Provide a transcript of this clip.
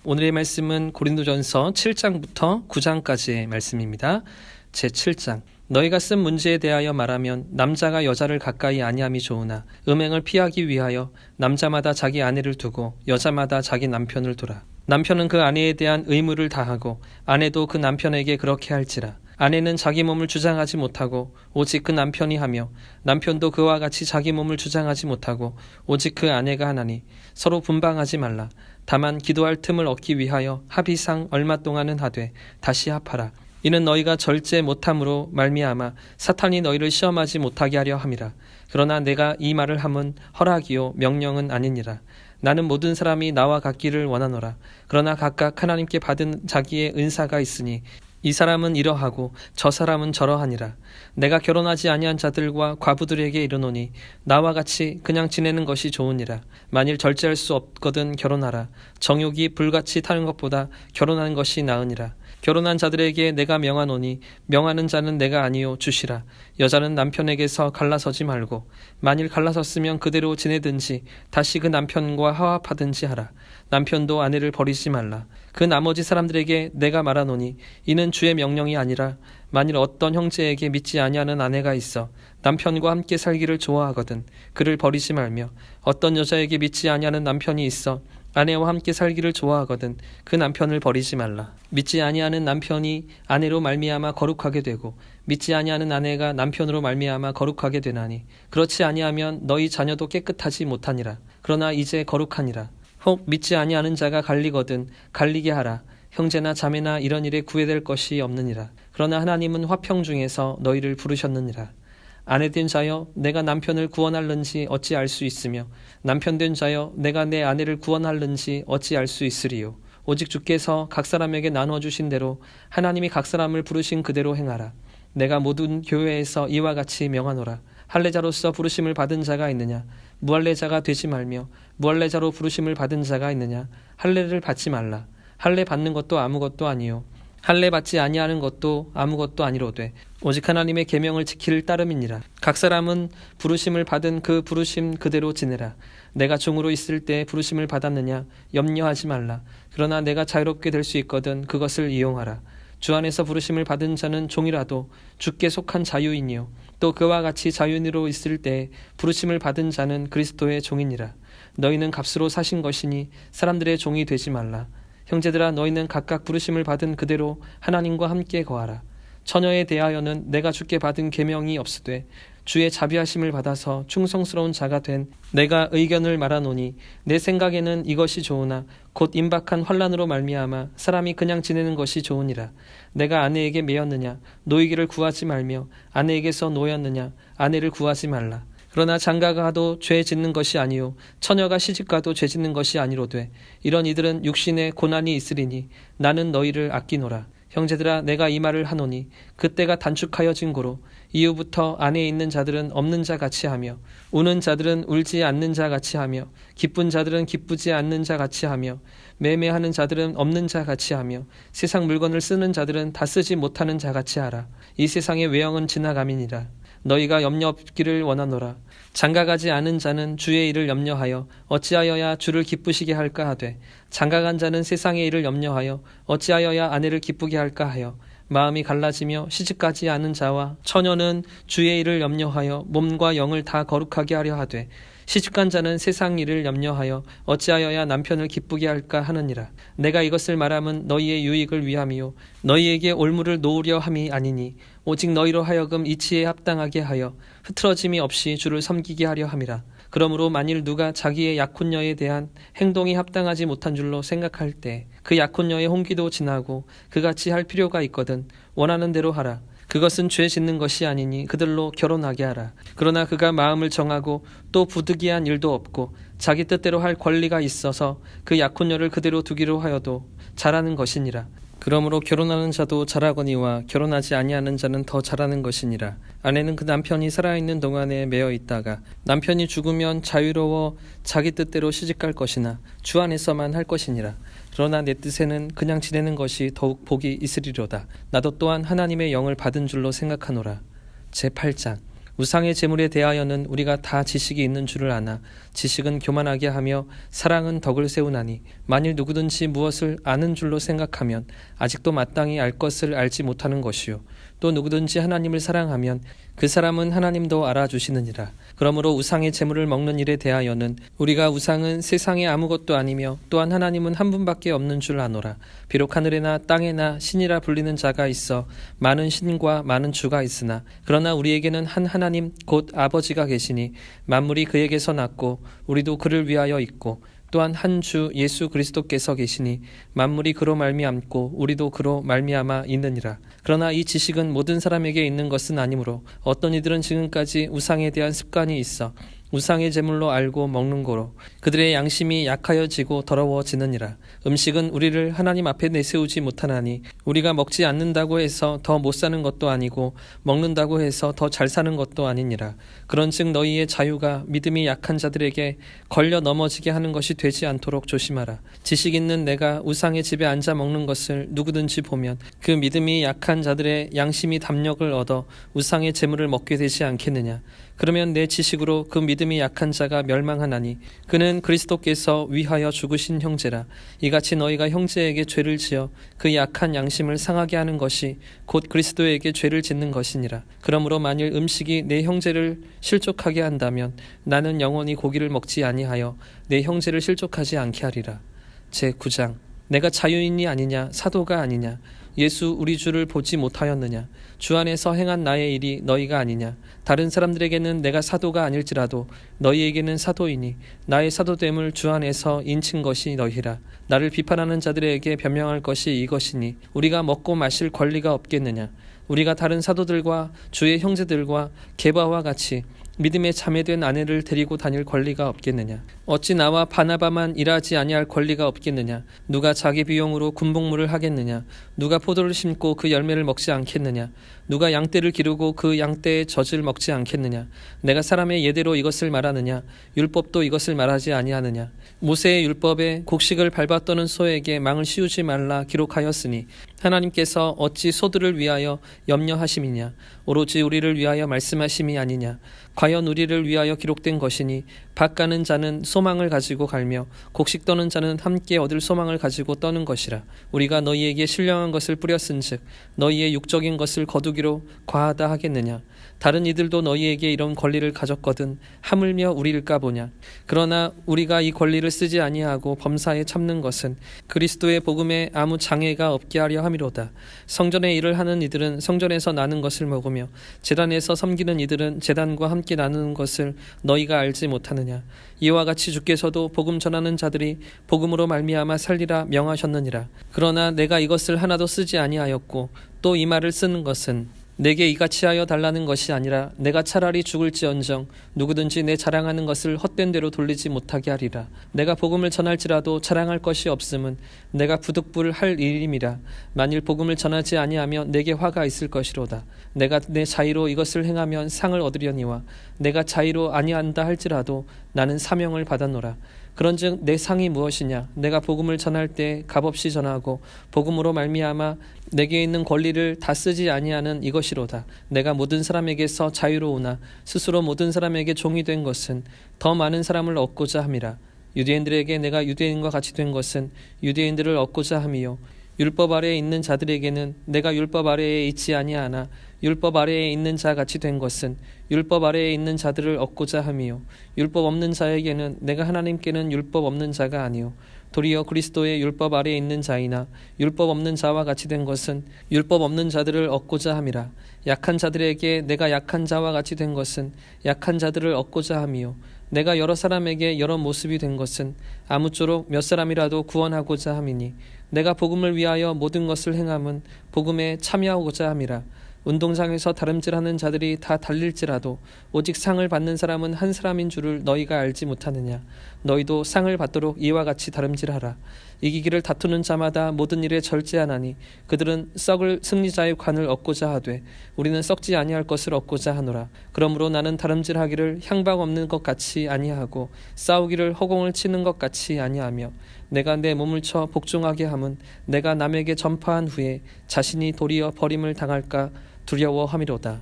오늘의 말씀은 고린도전서 7장부터 9장까지의 말씀입니다. 제7장. 너희가 쓴 문제에 대하여 말하면 남자가 여자를 가까이 아니함이 좋으나 음행을 피하기 위하여 남자마다 자기 아내를 두고 여자마다 자기 남편을 두라. 남편은 그 아내에 대한 의무를 다하고 아내도 그 남편에게 그렇게 할지라. 아내는 자기 몸을 주장하지 못하고 오직 그 남편이 하며 남편도 그와 같이 자기 몸을 주장하지 못하고 오직 그 아내가 하나니 서로 분방하지 말라. 다만 기도할 틈을 얻기 위하여 합의상 얼마 동안은 하되 다시 합하라. 이는 너희가 절제 못함으로 말미암아 사탄이 너희를 시험하지 못하게 하려 함이라. 그러나 내가 이 말을 함은 허락이요 명령은 아니니라. 나는 모든 사람이 나와 같기를 원하노라. 그러나 각각 하나님께 받은 자기의 은사가 있으니 이 사람은 이러하고 저 사람은 저러하니라. 내가 결혼하지 아니한 자들과 과부들에게 이르노니 나와 같이 그냥 지내는 것이 좋으니라. 만일 절제할 수 없거든 결혼하라. 정욕이 불같이 타는 것보다 결혼하는 것이 나으니라. 결혼한 자들에게 내가 명하노니 명하는 자는 내가 아니요 주시라. 여자는 남편에게서 갈라서지 말고 만일 갈라섰으면 그대로 지내든지 다시 그 남편과 화합하든지 하라. 남편도 아내를 버리지 말라. 그 나머지 사람들에게 내가 말하노니 이는 주의 명령이 아니라 만일 어떤 형제에게 믿지 아니하는 아내가 있어 남편과 함께 살기를 좋아하거든 그를 버리지 말며 어떤 여자에게 믿지 아니하는 남편이 있어 아내와 함께 살기를 좋아하거든 그 남편을 버리지 말라. 믿지 아니하는 남편이 아내로 말미암아 거룩하게 되고 믿지 아니하는 아내가 남편으로 말미암아 거룩하게 되나니 그렇지 아니하면 너희 자녀도 깨끗하지 못하니라. 그러나 이제 거룩하니라. 혹 믿지 아니하는 자가 갈리거든 갈리게 하라. 형제나 자매나 이런 일에 구애될 것이 없느니라. 그러나 하나님은 화평 중에서 너희를 부르셨느니라. 아내된 자여 내가 남편을 구원할는지 어찌 알 수 있으며 남편된 자여 내가 내 아내를 구원할는지 어찌 알 수 있으리요. 오직 주께서 각 사람에게 나누어 주신 대로 하나님이 각 사람을 부르신 그대로 행하라. 내가 모든 교회에서 이와 같이 명하노라. 할례자로서 부르심을 받은 자가 있느냐? 무할례자가 되지 말며 무할례자로 부르심을 받은 자가 있느냐? 할례를 받지 말라. 할례 받는 것도 아무것도 아니요 할례 받지 아니하는 것도 아무것도 아니로되 오직 하나님의 계명을 지킬 따름이니라. 각 사람은 부르심을 받은 그 부르심 그대로 지내라. 내가 종으로 있을 때 부르심을 받았느냐? 염려하지 말라. 그러나 내가 자유롭게 될 수 있거든 그것을 이용하라. 주 안에서 부르심을 받은 자는 종이라도 주께 속한 자유인이요 또 그와 같이 자유인으로 있을 때 부르심을 받은 자는 그리스도의 종이니라. 너희는 값으로 사신 것이니 사람들의 종이 되지 말라. 형제들아 너희는 각각 부르심을 받은 그대로 하나님과 함께 거하라. 처녀에 대하여는 내가 주께 받은 계명이 없으되 주의 자비하심을 받아서 충성스러운 자가 된 내가 의견을 말하노니 내 생각에는 이것이 좋으나 곧 임박한 환난으로 말미암아 사람이 그냥 지내는 것이 좋으니라. 내가 아내에게 매였느냐 노이기를 구하지 말며 아내에게서 노였느냐 아내를 구하지 말라. 그러나 장가가 도 죄 짓는 것이 아니요 처녀가 시집가도 죄 짓는 것이 아니로되 이런 이들은 육신에 고난이 있으리니 나는 너희를 아끼노라. 형제들아 내가 이 말을 하노니 그때가 단축하여진 고로 이후부터 안에 있는 자들은 없는 자 같이 하며 우는 자들은 울지 않는 자 같이 하며 기쁜 자들은 기쁘지 않는 자 같이 하며 매매하는 자들은 없는 자 같이 하며 세상 물건을 쓰는 자들은 다 쓰지 못하는 자 같이 하라. 이 세상의 외형은 지나감이니라. 너희가 염려 없기를 원하노라. 장가가지 않은 자는 주의 일을 염려하여 어찌하여야 주를 기쁘시게 할까 하되 장가간 자는 세상의 일을 염려하여 어찌하여야 아내를 기쁘게 할까 하여 마음이 갈라지며 시집가지 않은 자와 처녀는 주의 일을 염려하여 몸과 영을 다 거룩하게 하려 하되 시집간 자는 세상 일을 염려하여 어찌하여야 남편을 기쁘게 할까 하느니라. 내가 이것을 말함은 너희의 유익을 위함이요 너희에게 올무를 놓으려 함이 아니니 오직 너희로 하여금 이치에 합당하게 하여 흐트러짐이 없이 주를 섬기게 하려 함이라. 그러므로 만일 누가 자기의 약혼녀에 대한 행동이 합당하지 못한 줄로 생각할 때 그 약혼녀의 홍기도 지나고 그같이 할 필요가 있거든 원하는 대로 하라. 그것은 죄 짓는 것이 아니니 그들로 결혼하게 하라. 그러나 그가 마음을 정하고 또 부득이한 일도 없고 자기 뜻대로 할 권리가 있어서 그 약혼녀를 그대로 두기로 하여도 잘하는 것이니라. 그러므로 결혼하는 자도 잘하거니와 결혼하지 아니하는 자는 더 잘하는 것이니라. 아내는 그 남편이 살아있는 동안에 매어 있다가 남편이 죽으면 자유로워 자기 뜻대로 시집갈 것이나 주 안에서만 할 것이니라. 그러나 내 뜻에는 그냥 지내는 것이 더욱 복이 있으리로다. 나도 또한 하나님의 영을 받은 줄로 생각하노라. 제8장. 우상의 제물에 대하여는 우리가 다 지식이 있는 줄을 아나 지식은 교만하게 하며 사랑은 덕을 세우나니 만일 누구든지 무엇을 아는 줄로 생각하면 아직도 마땅히 알 것을 알지 못하는 것이요 또 누구든지 하나님을 사랑하면 그 사람은 하나님도 알아주시느니라. 그러므로 우상의 제물을 먹는 일에 대하여는 우리가 우상은 세상에 아무것도 아니며 또한 하나님은 한 분밖에 없는 줄 아노라. 비록 하늘에나 땅에나 신이라 불리는 자가 있어 많은 신과 많은 주가 있으나 그러나 우리에게는 한 하나님 곧 아버지가 계시니 만물이 그에게서 났고 우리도 그를 위하여 있고 또한 한 주 예수 그리스도께서 계시니 만물이 그로 말미암고 우리도 그로 말미암아 있느니라. 그러나 이 지식은 모든 사람에게 있는 것은 아니므로 어떤 이들은 지금까지 우상에 대한 습관이 있어 우상의 제물로 알고 먹는 거로 그들의 양심이 약하여지고 더러워지느니라. 음식은 우리를 하나님 앞에 내세우지 못하나니 우리가 먹지 않는다고 해서 더 못 사는 것도 아니고 먹는다고 해서 더 잘 사는 것도 아니니라. 그런즉 너희의 자유가 믿음이 약한 자들에게 걸려 넘어지게 하는 것이 되지 않도록 조심하라. 지식 있는 내가 우상의 집에 앉아 먹는 것을 누구든지 보면 그 믿음이 약한 자들의 양심이 담력을 얻어 우상의 제물을 먹게 되지 않겠느냐. 그러면 내 지식으로 그 믿음이 약한 자가 멸망하나니 그는 그리스도께서 위하여 죽으신 형제라. 이같이 너희가 형제에게 죄를 지어 그 약한 양심을 상하게 하는 것이 곧 그리스도에게 죄를 짓는 것이니라. 그러므로 만일 음식이 내 형제를 실족하게 한다면 나는 영원히 고기를 먹지 아니하여 내 형제를 실족하지 않게 하리라. 제9장 내가 자유인이 아니냐 사도가 아니냐 예수 우리 주를 보지 못하였느냐 주 안에서 행한 나의 일이 너희가 아니냐 다른 사람들에게는 내가 사도가 아닐지라도 너희에게는 사도이니 나의 사도됨을 주 안에서 인친 것이 너희라. 나를 비판하는 자들에게 변명할 것이 이것이니 우리가 먹고 마실 권리가 없겠느냐. 우리가 다른 사도들과 주의 형제들과 게바와 같이 믿음에 자매된 아내를 데리고 다닐 권리가 없겠느냐. 어찌 나와 바나바만 일하지 아니할 권리가 없겠느냐. 누가 자기 비용으로 군복무를 하겠느냐. 누가 포도를 심고 그 열매를 먹지 않겠느냐. 누가 양떼를 기르고 그 양떼의 젖을 먹지 않겠느냐. 내가 사람의 예대로 이것을 말하느냐. 율법도 이것을 말하지 아니하느냐. 모세의 율법에 곡식을 밟아 떠는 소에게 망을 씌우지 말라 기록하였으니 하나님께서 어찌 소들을 위하여 염려하심이냐. 오로지 우리를 위하여 말씀하심이 아니냐. 과연 우리를 위하여 기록된 것이니 밭 가는 자는 소망을 가지고 갈며 곡식 떠는 자는 함께 얻을 소망을 가지고 떠는 것이라. 우리가 너희에게 신령한 것을 뿌렸은즉 너희의 육적인 것을 거두기로 과하다 하겠느냐. 다른 이들도 너희에게 이런 권리를 가졌거든 하물며 우리일까 보냐. 그러나 우리가 이 권리를 쓰지 아니하고 범사에 참는 것은 그리스도의 복음에 아무 장애가 없게 하려 함이로다. 성전의 일을 하는 이들은 성전에서 나는 것을 먹으며 제단에서 섬기는 이들은 제단과 함께 나누는 것을 너희가 알지 못하느냐. 이와 같이 주께서도 복음 전하는 자들이 복음으로 말미암아 살리라 명하셨느니라. 그러나 내가 이것을 하나도 쓰지 아니하였고 또 이 말을 쓰는 것은 내게 이같이 하여 달라는 것이 아니라 내가 차라리 죽을지언정 누구든지 내 자랑하는 것을 헛된 대로 돌리지 못하게 하리라. 내가 복음을 전할지라도 자랑할 것이 없음은 내가 부득불 할 일임이라. 만일 복음을 전하지 아니하면 내게 화가 있을 것이로다. 내가 내 자의로 이것을 행하면 상을 얻으려니와 내가 자의로 아니한다 할지라도 나는 사명을 받았노라. 그런즉 내 상이 무엇이냐. 내가 복음을 전할 때 값없이 전하고 복음으로 말미암아 내게 있는 권리를 다 쓰지 아니하는 이것이로다. 내가 모든 사람에게서 자유로우나 스스로 모든 사람에게 종이 된 것은 더 많은 사람을 얻고자 함이라. 유대인들에게 내가 유대인과 같이 된 것은 유대인들을 얻고자 함이요 율법 아래에 있는 자들에게는 내가 율법 아래에 있지 아니하나 율법 아래에 있는 자 같이 된 것은 율법 아래에 있는 자들을 얻고자 함이요 율법 없는 자에게는 내가 하나님께는 율법 없는 자가 아니요 도리어 그리스도의 율법 아래에 있는 자이나 율법 없는 자와 같이 된 것은 율법 없는 자들을 얻고자 함이라. 약한 자들에게 내가 약한 자와 같이 된 것은 약한 자들을 얻고자 함이요 내가 여러 사람에게 여러 모습이 된 것은 아무쪼록 몇 사람이라도 구원하고자 함이니 내가 복음을 위하여 모든 것을 행함은 복음에 참여하고자 함이라. 운동장에서 다름질하는 자들이 다 달릴지라도 오직 상을 받는 사람은 한 사람인 줄을 너희가 알지 못하느냐. 너희도 상을 받도록 이와 같이 다름질하라. 이기기를 다투는 자마다 모든 일에 절제하나니 그들은 썩을 승리자의 관을 얻고자 하되 우리는 썩지 아니할 것을 얻고자 하노라. 그러므로 나는 다름질하기를 향방 없는 것 같이 아니하고 싸우기를 허공을 치는 것 같이 아니하며 내가 내 몸을 쳐 복종하게 함은 내가 남에게 전파한 후에 자신이 도리어 버림을 당할까 두려워함이로다.